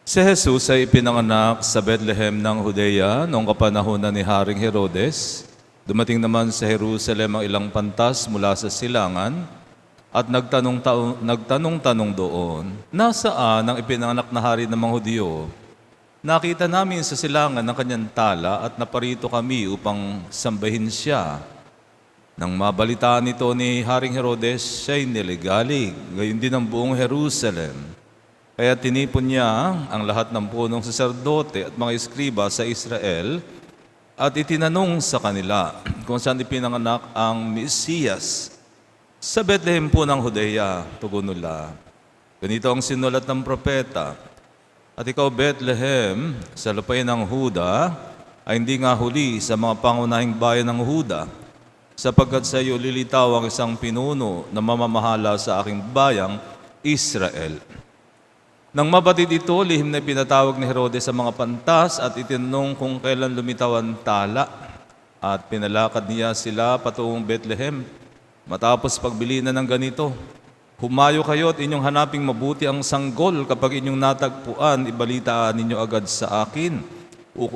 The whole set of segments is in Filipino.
Si Jesus ay ipinanganak sa Bethlehem ng Judea noong kapanahunan ni Haring Herodes. Dumating naman sa Jerusalem ang ilang pantas mula sa silangan at nagtanong-tanong doon, nasaan ang ipinanganak na hari ng mga Hudyo? Nakita namin sa silangan ng kanyang tala at naparito kami upang sambahin siya. Nang mabalitaan nito ni Haring Herodes, siya'y niligalig, gayon din ang buong Jerusalem. Kaya tinipon niya ang lahat ng punong saserdote at mga eskriba sa Israel at itinanong sa kanila kung saan ipinanganak ang Mesiyas. Sa Bethlehem po ng Judea, tugon nila. Ganito ang sinulat ng propeta. At ikaw, Bethlehem, sa lupain ng Huda, ay hindi nga huli sa mga pangunahing bayan ng Huda, sapagkat sa iyo lilitaw ang isang pinuno na mamamahala sa aking bayang Israel. Nang mabatid ito, lihim na pinatawag ni Herodes sa mga pantas at itinanong kung kailan lumitaw ang tala. At pinalakad niya sila patungong Bethlehem. Matapos pagbilinan ng ganito, humayo kayo at inyong hanaping mabuti ang sanggol. Kapag inyong natagpuan, ibalitaan ninyo agad sa akin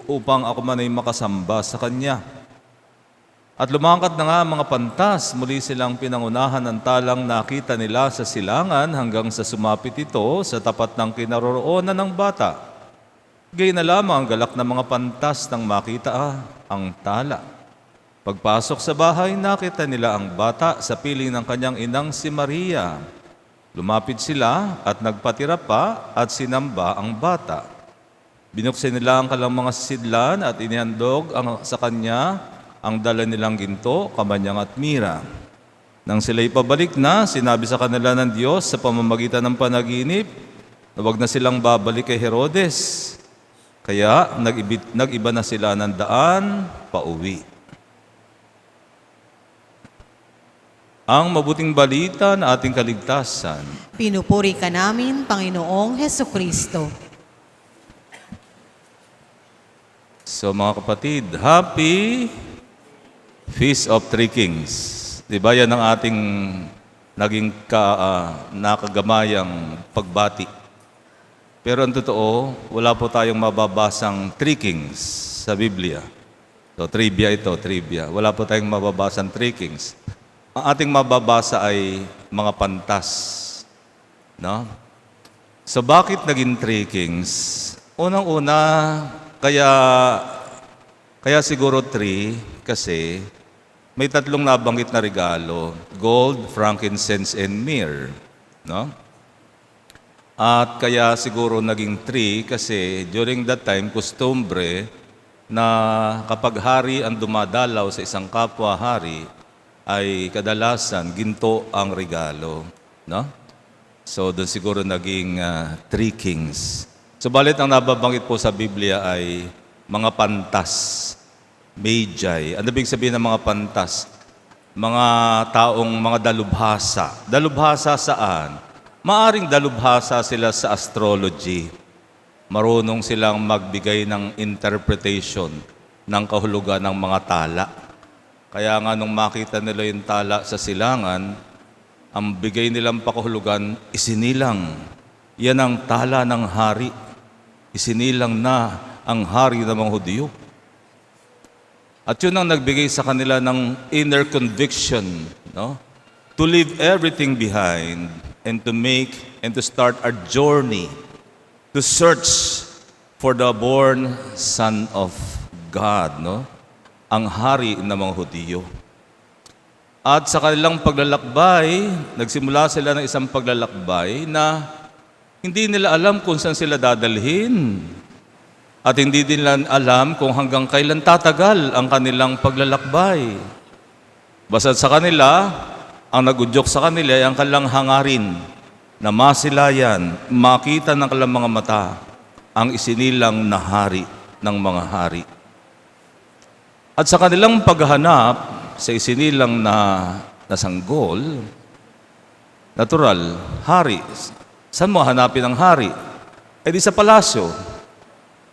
upang ako man ay makasamba sa kanya. At lumangkad na nga ang mga pantas, muli silang pinangunahan ng talang nakita nila sa silangan hanggang sa sumapit ito sa tapat ng kinaroroonan ng bata. Gayun na lamang ang galak ng mga pantas nang makita ang tala. Pagpasok sa bahay, nakita nila ang bata sa piling ng kanyang inang si Maria. Lumapit sila at nagpatira pa at sinamba ang bata. Binuksan nila ang kanilang mga sidlan at inihandog sa kanya ang dala nilang ginto, kamanyang at mira. Nang sila'y pabalik na, sinabi sa kanila ng Diyos sa pamamagitan ng panaginip na huwag na silang babalik kay Herodes. Kaya nag-iba na sila ng daan pauwi. Ang mabuting balita na ating kaligtasan. Pinupuri ka namin, Panginoong Hesukristo. So mga kapatid, happy Feast of Three Kings. Diba yan ang ating naging nakagamayang pagbati. Pero ang totoo, wala po tayong mababasang Three Kings sa Biblia. So trivia ito, trivia. Wala po tayong mababasang Three Kings. Ang ating mababasa ay mga pantas. No? So bakit naging Three Kings? Unang-una, kaya siguro three kasi may tatlong nabanggit na regalo, gold, frankincense, and myrrh. No? At kaya siguro naging 3 kasi during that time, kustumbre na kapag hari ang dumadalaw sa isang kapwa hari, ay kadalasan ginto ang regalo. No? So doon siguro naging 3 kings. Subalit ang nababanggit po sa Biblia ay mga pantas. Magi. Ano ibig sabihin ng mga pantas? Mga taong mga dalubhasa. Dalubhasa saan? Maaring dalubhasa sila sa astrology. Marunong silang magbigay ng interpretation ng kahulugan ng mga tala. Kaya nga nung makita nila yung tala sa silangan, ang bigay nilang pakahulugan, isinilang. Yan ang tala ng hari. Isinilang na ang hari ng mga Hudyo. At yun ang nagbigay sa kanila ng inner conviction, no? To leave everything behind and to start our journey to search for the born Son of God, no? Ang hari ng mga Hudyo. At sa kanilang paglalakbay, nagsimula sila ng isang paglalakbay na hindi nila alam kung saan sila dadalhin. At hindi din nila alam kung hanggang kailan tatagal ang kanilang paglalakbay. Basta sa kanila, ang nagudyok sa kanila ay ang kanilang hangarin na masilayan, makita ng kanilang mga mata ang isinilang na hari ng mga hari. At sa kanilang paghahanap sa isinilang na sanggol, natural, hari. Saan mo hanapin ang hari? Eh di sa palasyo.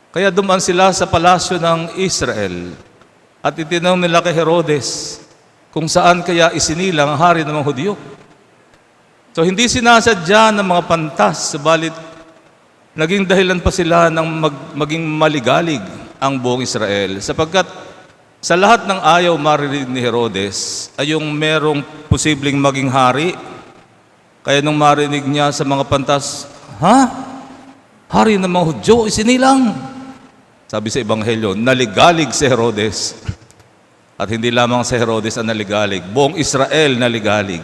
Kaya dumaan sila sa palasyo ng Israel at itinanong nila kay Herodes kung saan kaya isinilang ang hari ng mga Hudyo. So hindi sinasadya ng mga pantas, subalit naging dahilan pa sila ng maging maligalig ang buong Israel. Sapagkat sa lahat ng ayaw marinig ni Herodes ay yung merong posibleng maging hari. Kaya nung marinig niya sa mga pantas, Hari ng mga Hudyo, isinilang. Sabi sa Ebanghelyo, naligalig si Herodes. At hindi lamang si Herodes ang naligalig, buong Israel naligalig.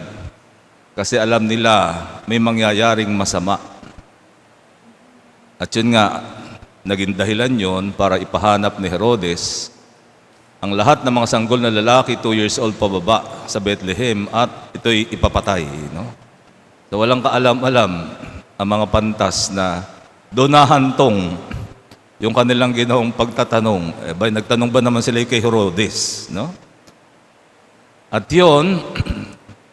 Kasi alam nila may mangyayaring masama. At yun nga, naging dahilan yon para ipahanap ni Herodes ang lahat ng mga sanggol na lalaki 2 years old pababa sa Bethlehem at ito'y ipapatay. No? So walang kaalam-alam ang mga pantas na doon nahantong yung kanilang ginawang pagtatanong. Nagtanong ba naman sila kay Herodes? No? At yun,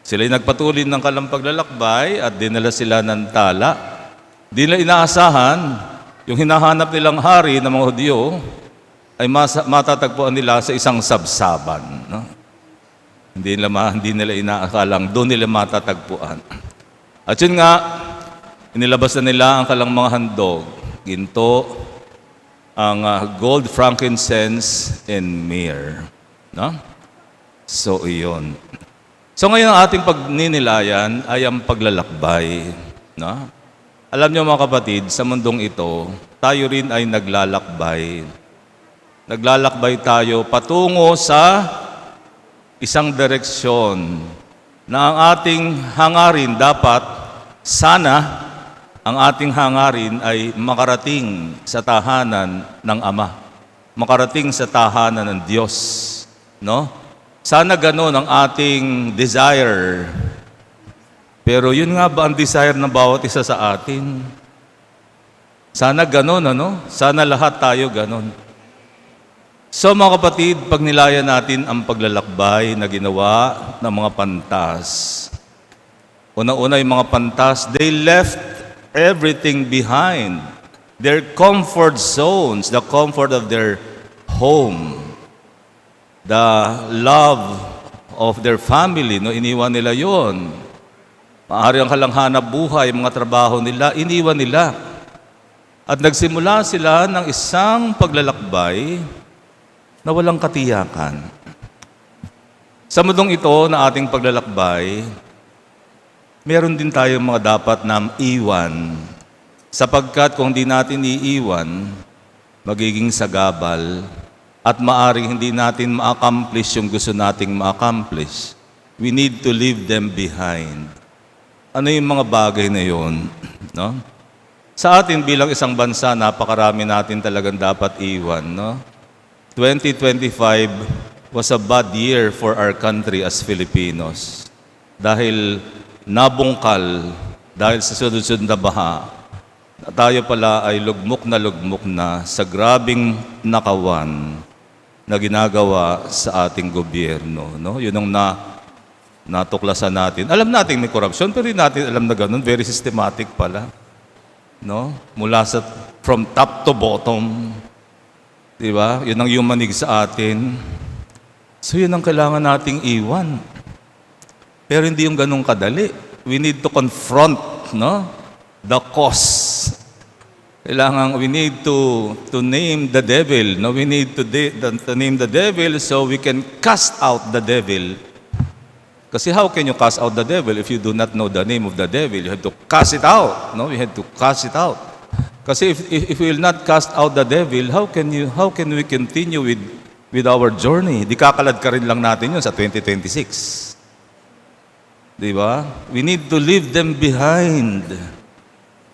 sila'y nagpatuloy ng kalampaglalakbay at dinala sila ng tala. Di nila inaasahan, yung hinahanap nilang hari ng mga Hudyo ay matatagpuan nila sa isang sabsaban. No? Hindi nila inaakalang doon nila matatagpuan. At yun nga, inilabas na nila ang kalang mga handog, ginto, ang gold, frankincense, and myrrh. No? So, iyon. So, ngayon ang ating pagninilayan ay ang paglalakbay. No? Alam niyo mga kapatid, sa mundong ito, tayo rin ay naglalakbay. Naglalakbay tayo patungo sa isang direksyon na ang ating hangarin dapat, sana, ang ating hangarin ay makarating sa tahanan ng Ama. Makarating sa tahanan ng Diyos. No? Sana ganun ang ating desire. Pero yun nga ba ang desire ng bawat isa sa atin? Sana ganun, ano? Sana lahat tayo ganun. So mga kapatid, pag nilayan natin ang paglalakbay na ginawa ng mga pantas. Una-una yung mga pantas, they left everything behind. Their comfort zones, the comfort of their home, the love of their family, no? Iniwan nila yon. Maaari ang kalanghanap buhay, mga trabaho nila, iniwan nila. At nagsimula sila ng isang paglalakbay na walang katiyakan. Sa mundong ito na ating paglalakbay, meron din tayong mga dapat na iwan. Sapagkat kung di natin iiwan, magiging sagabal at maaring hindi natin ma-accomplish yung gusto nating ma-accomplish. We need to leave them behind. Ano yung mga bagay na yun? No? Sa atin bilang isang bansa, napakarami natin talagang dapat iwan. No? 2025 was a bad year for our country as Filipinos. Dahil nabungkal, dahil sa sunod-sunod na baha, tayo pala ay lugmok na sa grabing nakawan na ginagawa sa ating gobyerno. No? Yun ang natuklasan natin. Alam natin may korupsyon, pero hindi natin alam na ganun. Very systematic pala. No? Mula from top to bottom. Diba? Yun ang yumanig sa atin. So yun ang kailangan nating iwan. Pero hindi yung ganun kadali. We need to confront, no, the cause. Kailangan we need to name the devil. No? We need to name the devil so we can cast out the devil. Kasi how can you cast out the devil if you do not know the name of the devil? You have to cast it out. No? You have to cast it out. Kasi if we will not cast out the devil, how can we continue with our journey? Di kakalad ka rin lang natin yun sa 2026. Di ba? We need to leave them behind.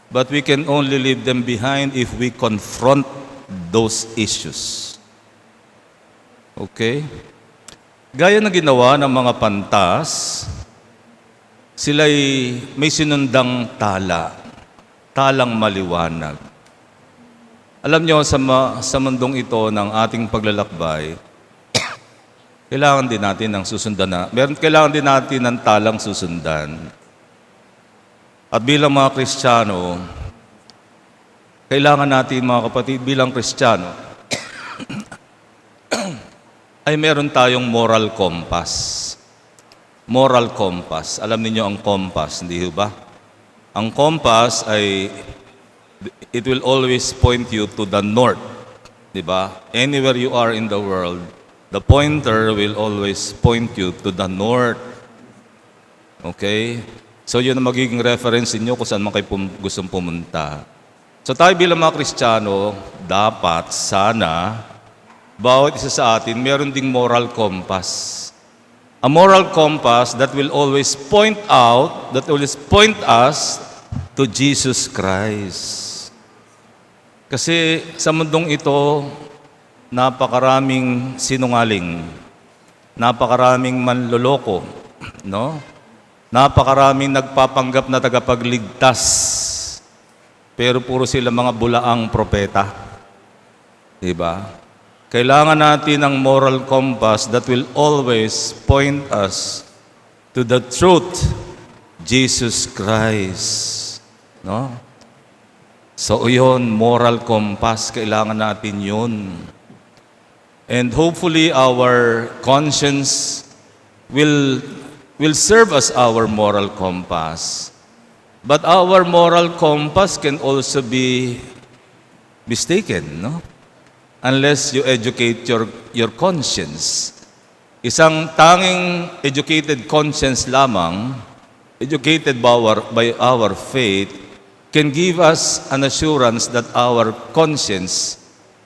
But we can only leave them behind if we confront those issues. Okay? Gaya na ginawa ng mga pantas, sila'y may sinundang talang maliwanag. Alam nyo, sa mundong ito ng ating paglalakbay, kailangan din natin ng susundan kailangan din natin ng talang susundan. At bilang mga Kristiyano, kailangan natin mga kapatid, bilang Kristiyano, ay meron tayong moral compass. Moral compass. Alam niyo ang compass, hindi ba? Ang compass ay it will always point you to the north. Diba? Anywhere you are in the world, the pointer will always point you to the north. Okay? So yun ang magiging reference inyo kung saan man kayo gustong pumunta. So tayo bilang mga Kristiyano, dapat, sana, bawat isa sa atin, meron ding moral compass. A moral compass that will always point us to Jesus Christ. Kasi sa mundong ito, napakaraming sinungaling, napakaraming manloloko, no? Napakaraming nagpapanggap na tagapagligtas, pero puro sila mga bulaang propeta. Diba? Kailangan natin ng moral compass that will always point us to the truth, Jesus Christ. No? So yun, moral compass, kailangan natin yun. And hopefully our conscience will serve as our moral compass. But our moral compass can also be mistaken, no? Unless you educate your conscience. Isang tanging educated conscience lamang, educated by our faith, can give us an assurance that our conscience,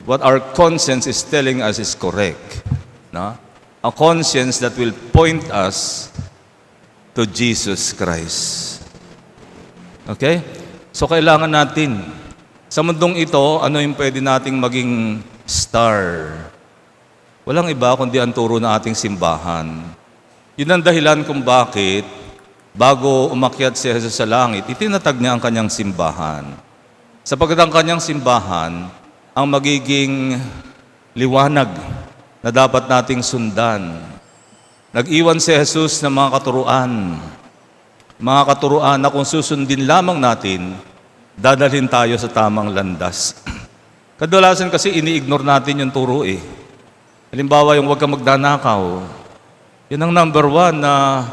what our conscience is telling us is correct. No? A conscience that will point us to Jesus Christ. Okay? So kailangan natin, sa mundong ito, ano yung pwede nating maging star? Walang iba kundi ang turo ng ating simbahan. Yun ang dahilan kung bakit, bago umakyat si Jesus sa langit, itinatag niya ang kanyang simbahan. Sapagkat ang kanyang simbahan, ang magiging liwanag na dapat nating sundan. Nag-iwan si Jesus ng mga katuruan na kung susundin lamang natin, dadalhin tayo sa tamang landas. Kadalasan kasi ini-ignore natin yung turo eh. Halimbawa yung huwag kang magdanakaw. Yun ang number one na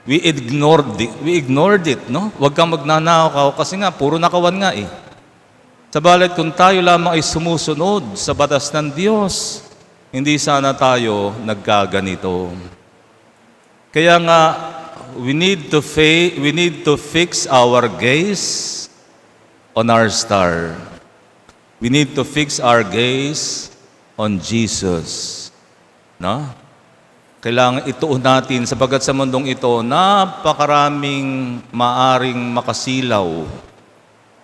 we ignored it, no? Huwag kang magnanakaw kasi nga, puro nakawan nga eh. Sabalit kung tayo lamang ay sumusunod sa batas ng Diyos, hindi sana tayo nagkaganito. Kaya nga, we need to fix our gaze on our star. We need to fix our gaze on Jesus. No? Kailangan ituon natin sapagkat sa mundong ito, napakaraming maaring makasilaw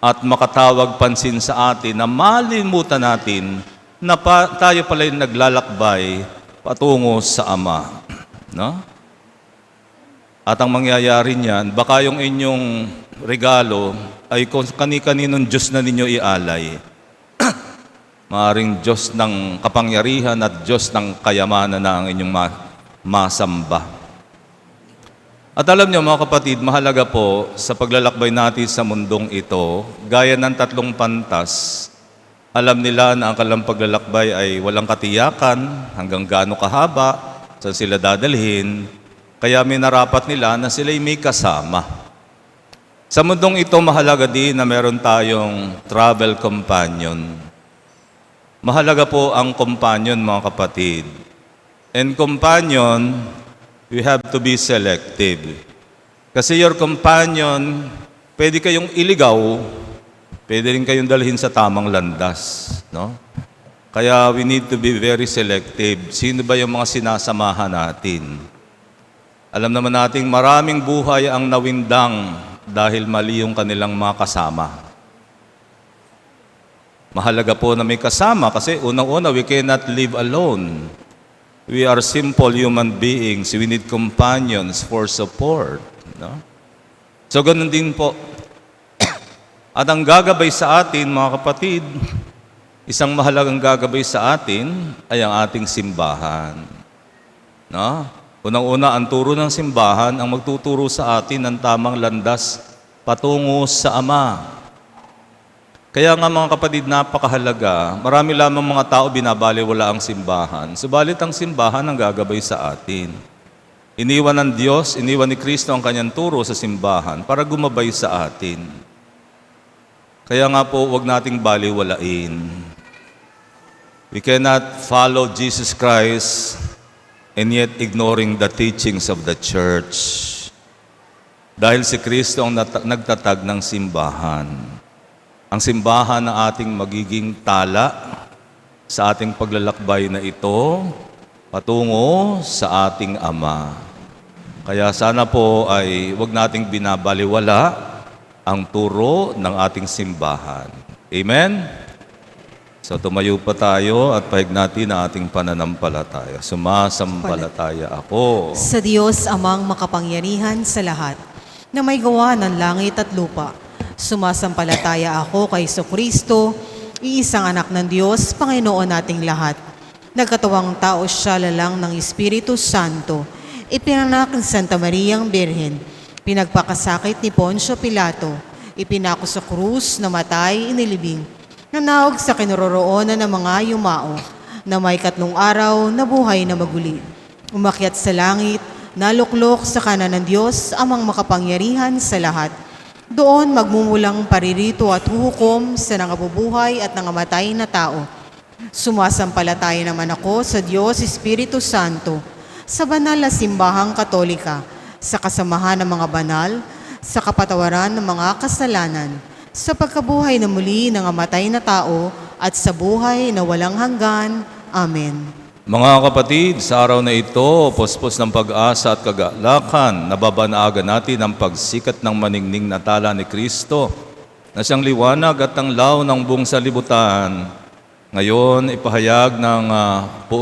at makatawag pansin sa atin na malimutan natin na tayo pala yung naglalakbay patungo sa Ama. No? At ang mangyayari niyan, baka yung inyong regalo ay kung kani-kaninong Diyos na ninyo ialay. Maaring Diyos ng kapangyarihan at Diyos ng kayamanan na ang inyong masamba. At alam niyo mga kapatid, mahalaga po sa paglalakbay natin sa mundong ito, gaya ng 3 pantas, alam nila na ang kanilang paglalakbay ay walang katiyakan, hanggang gaano kahaba, saan sila dadalhin, kaya minarapat nila na sila'y may kasama. Sa mundong ito, mahalaga din na meron tayong travel companion. Mahalaga po ang companion, mga kapatid. And companion, we have to be selective. Kasi your companion, pwede kayong iligaw, pwede rin kayong dalhin sa tamang landas. No? Kaya we need to be very selective. Sino ba yung mga sinasamahan natin? Alam naman nating maraming buhay ang nawindang dahil mali yung kanilang mga kasama. Mahalaga po na may kasama kasi unang-una, we cannot live alone. We are simple human beings. We need companions for support. No? So, ganun din po. At ang gagabay sa atin, mga kapatid, isang mahalagang gagabay sa atin ay ang ating simbahan. No? Unang-una, ang turo ng simbahan ang magtuturo sa atin ng tamang landas patungo sa Ama. Kaya nga mga kapatid, napakahalaga. Marami lamang mga tao binabaliwala ang simbahan. Subalit ang simbahan ang gagabay sa atin. Iniwan ng Diyos, iniwan ni Kristo ang kanyang turo sa simbahan para gumabay sa atin. Kaya nga po, huwag nating baliwalain. We cannot follow Jesus Christ and yet ignoring the teachings of the church. Dahil si Kristo ang nagtatag ng simbahan. Ang simbahan na ating magiging tala sa ating paglalakbay na ito patungo sa ating Ama. Kaya sana po ay huwag nating binabaliwala ang turo ng ating simbahan. Amen? So tumayo pa tayo at pahig natin ang ating pananampalataya. Sumasampalataya ako Sa Diyos amang makapangyarihan sa lahat, na may gawa ng langit at lupa. Sumasampalataya ako kay Kristo, iisang anak ng Diyos, Panginoon nating lahat. Nagkatawang tao siya lalang ng Espiritu Santo, ipinanak ng Santa Mariang Birhen, pinagpakasakit ni Poncio Pilato, ipinako sa krus, namatay, inilibing, nanawag sa kinaroroonan ng mga yumao, na may 3 araw na buhay na maguli. Umakyat sa langit, naluklok sa kanan ng Diyos, amang makapangyarihan sa lahat. Doon magmumulang paririto at huhukom sa nangabubuhay at nangamatay na tao. Sumasampalataya naman ako sa Diyos Espiritu Santo, sa banal na simbahang katolika, sa kasamahan ng mga banal, sa kapatawaran ng mga kasalanan, sa pagkabuhay na muli ng amatay na tao, at sa buhay na walang hanggan. Amen. Mga kapatid, sa araw na ito, puspos ng pag-asa at kagalakan, nababanaagan natin ang pagsikat ng maningning na tala ni Kristo, na siyang liwanag at tanglaw ng buong salibutan. Ngayon, ipahayag ng buong